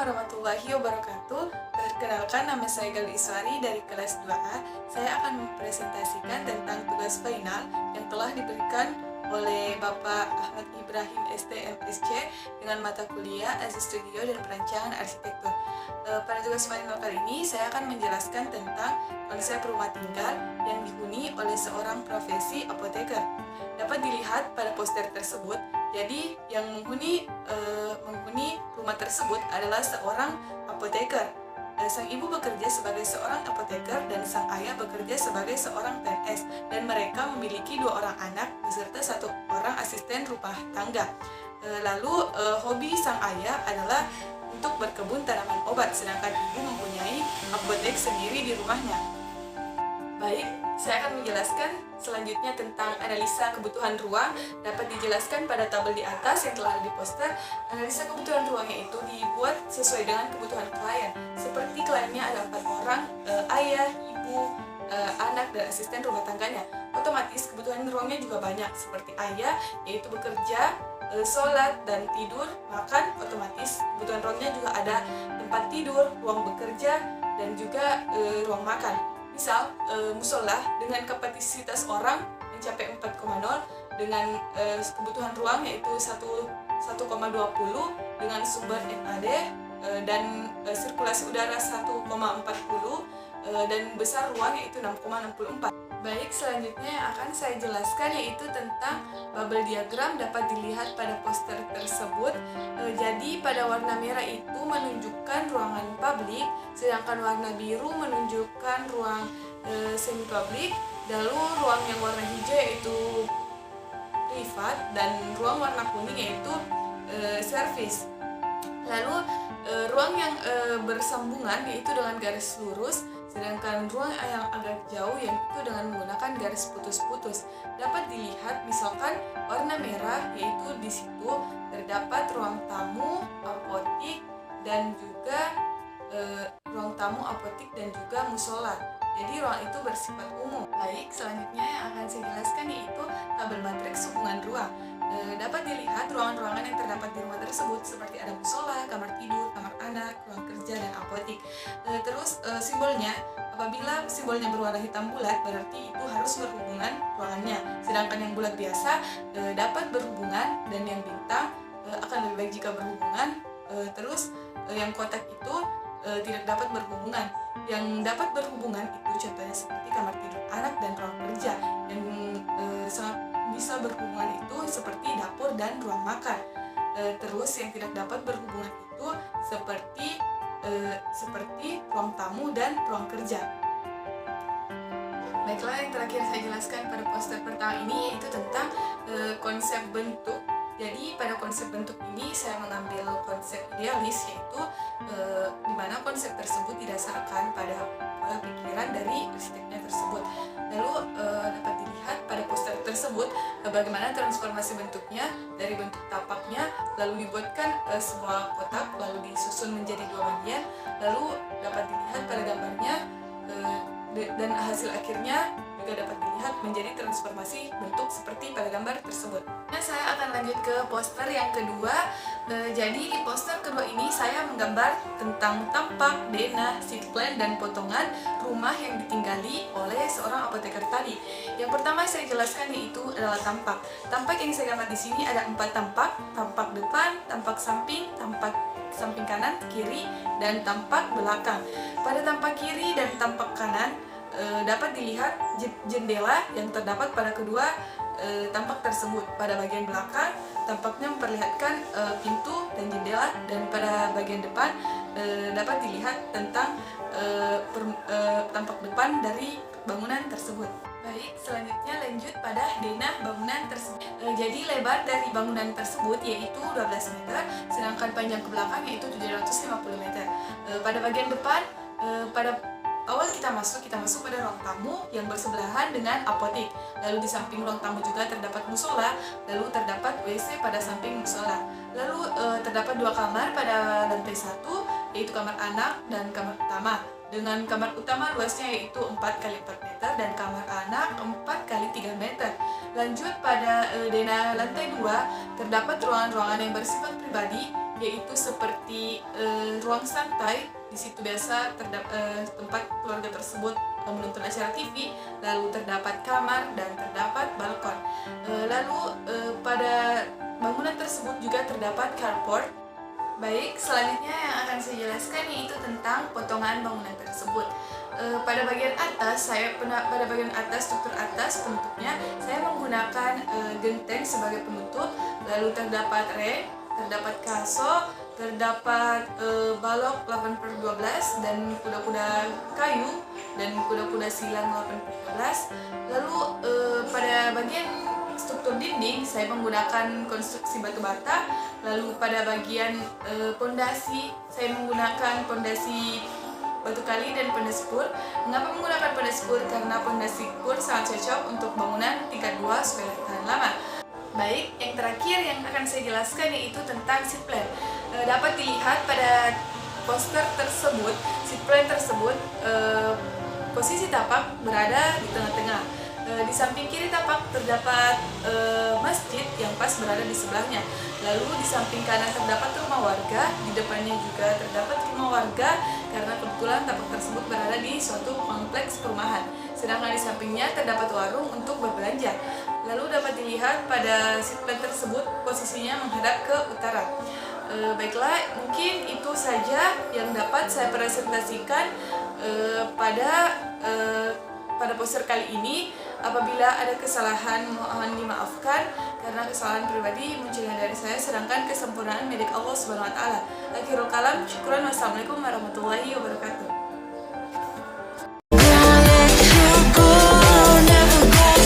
warahmatullahi wabarakatuh. Perkenalkan, nama saya Gali Iswari dari kelas 2A. Saya akan mempresentasikan tentang tugas final yang telah diberikan oleh Bapak Ahmad Ibrahim STMSC dengan mata kuliah Azas Studio dan Perancangan Arsitektur. Pada tugas final kali ini, saya akan menjelaskan tentang konsep rumah tinggal yang dihuni oleh seorang profesi apoteker. Dapat dilihat pada poster tersebut, jadi yang menghuni rumah tersebut adalah seorang apoteker. Sang ibu bekerja sebagai seorang apoteker dan sang ayah bekerja sebagai seorang PNS, dan mereka memiliki 2 orang anak beserta 1 orang asisten rumah tangga. Lalu hobi sang ayah adalah untuk berkebun tanaman obat, sedangkan ibu mempunyai apotek sendiri di rumahnya. Baik, saya akan menjelaskan selanjutnya tentang analisa kebutuhan ruang. Dapat dijelaskan pada tabel di atas yang telah ada di poster. Analisa kebutuhan ruangnya itu dibuat sesuai dengan kebutuhan klien. Seperti kliennya ada 4 orang, ayah, ibu, anak, dan asisten rumah tangganya. Otomatis kebutuhan ruangnya juga banyak, seperti ayah, yaitu bekerja, sholat, dan tidur, makan. Otomatis kebutuhan ruangnya juga ada tempat tidur, ruang bekerja, dan juga ruang makan. Misal, musola dengan kapasitas orang mencapai 4,0 dengan kebutuhan ruang yaitu 1,20 dengan sumber NAD dan sirkulasi udara 1,40 dan besar ruang yaitu 6,64. Baik, selanjutnya yang akan saya jelaskan yaitu tentang bubble diagram. Dapat dilihat pada poster tersebut. Jadi pada warna merah itu menunjukkan ruangan publik, sedangkan warna biru menunjukkan ruang semi publik, lalu ruang yang warna hijau yaitu privat, dan ruang warna kuning yaitu service. Lalu ruang yang bersambungan yaitu dengan garis lurus, sedangkan ruang yang agak jauh yang itu dengan menggunakan garis putus-putus. Dapat dilihat misalkan warna merah yaitu di situ terdapat ruang tamu, apotik, dan juga musola. Jadi ruang itu bersifat umum. Baik, selanjutnya yang akan saya jelaskan yaitu tabel matriks hubungan ruang. Dapat dilihat ruangan-ruangan yang terdapat di rumah tersebut seperti ada musola, kamar tidur, kamar anak, ruang kerja, dan apotik. Terus simbolnya, apabila simbolnya berwarna hitam bulat berarti itu harus berhubungan ruangannya. Sedangkan yang bulat biasa dapat berhubungan, dan yang bintang akan lebih baik jika berhubungan. Terus yang kotak itu tidak dapat berhubungan. Yang dapat berhubungan itu contohnya seperti kamar tidur anak dan ruang kerja. Yang sangat bisa berhubungan itu seperti dapur dan ruang makan. Terus yang tidak dapat berhubungan itu seperti ruang tamu dan ruang kerja. Baiklah, yang terakhir saya jelaskan pada poster pertama ini yaitu tentang konsep bentuk. Jadi pada konsep bentuk ini saya mengambil konsep idealis, yaitu di mana konsep tersebut didasarkan pada pola pikiran dari arsiteknya tersebut. Lalu dapat dilihat pada poster tersebut bagaimana transformasi bentuknya dari bentuk tapaknya, lalu dibuatkan sebuah kotak, lalu disusun menjadi 2 bagian, lalu dapat dilihat pada gambarnya dan hasil akhirnya juga dapat dilihat menjadi transformasi bentuk seperti pada gambar tersebut. Nah, saya akan lanjut ke poster yang kedua. Jadi di poster kedua ini saya menggambar tentang tampak, denah, seat plan, dan potongan rumah yang ditinggali oleh seorang apoteker tadi. Yang pertama saya jelaskan yaitu adalah tampak. Tampak yang saya gambar di sini ada 4 tampak: tampak depan, tampak samping kanan, kiri, dan tampak belakang. Pada tampak kiri dan tampak kanan dapat dilihat jendela yang terdapat pada kedua tampak tersebut. Pada bagian belakang tampaknya memperlihatkan pintu dan jendela, dan pada bagian depan dapat dilihat tentang tampak depan dari bangunan tersebut. Baik, selanjutnya lanjut pada denah bangunan tersebut. Jadi lebar dari bangunan tersebut yaitu 12 meter, sedangkan panjang ke belakang yaitu 750 meter. Pada bagian depan, pada awal kita masuk pada ruang tamu yang bersebelahan dengan apotik. Lalu di samping ruang tamu juga terdapat musola, lalu terdapat WC pada samping musola. Lalu terdapat 2 kamar pada lantai 1, yaitu kamar anak dan kamar utama. Dengan kamar utama luasnya yaitu 4x4 meter dan kamar anak 4x3 meter. Lanjut pada denah lantai 2, terdapat ruangan-ruangan yang bersifat pribadi yaitu seperti ruang santai. Di situ biasa tempat keluarga tersebut menonton acara TV, lalu terdapat kamar dan terdapat balkon. Lalu pada bangunan tersebut juga terdapat carport. Baik, selanjutnya yang akan saya jelaskan yaitu tentang potongan bangunan tersebut. Pada bagian atas, struktur atas penutupnya, saya menggunakan genteng sebagai penutup. Lalu terdapat rek, terdapat kaso, terdapat balok 8/12 dan kuda-kuda kayu dan kuda-kuda silang 8/12. Lalu pada bagian struktur dinding saya menggunakan konstruksi batu bata. Lalu pada bagian pondasi saya menggunakan pondasi batu kali dan pondasi kur. Mengapa menggunakan pondasi kur? Karena pondasi kur sangat cocok untuk bangunan tingkat 2 supaya tahan lama. Baik, yang terakhir yang akan saya jelaskan yaitu tentang seat plan. Dapat dilihat pada poster tersebut, seat plan tersebut posisi tapak berada di tengah-tengah. Di samping kiri tapak terdapat masjid yang pas berada di sebelahnya. Lalu di samping kanan terdapat rumah warga, di depannya juga terdapat rumah warga karena kebetulan tapak tersebut berada di suatu kompleks perumahan. Sedangkan di sampingnya terdapat warung untuk berbelanja. Lalu dapat dilihat pada seat plan tersebut posisinya menghadap ke utara. Baiklah, mungkin itu saja yang dapat saya presentasikan pada poster kali ini. Apabila ada kesalahan mohon dimaafkan karena kesalahan pribadi munculnya dari saya, sedangkan kesempurnaan milik Allah Subhanahu wa taala. Akhirul kalam, syukran, wassalamualaikum warahmatullahi wabarakatuh.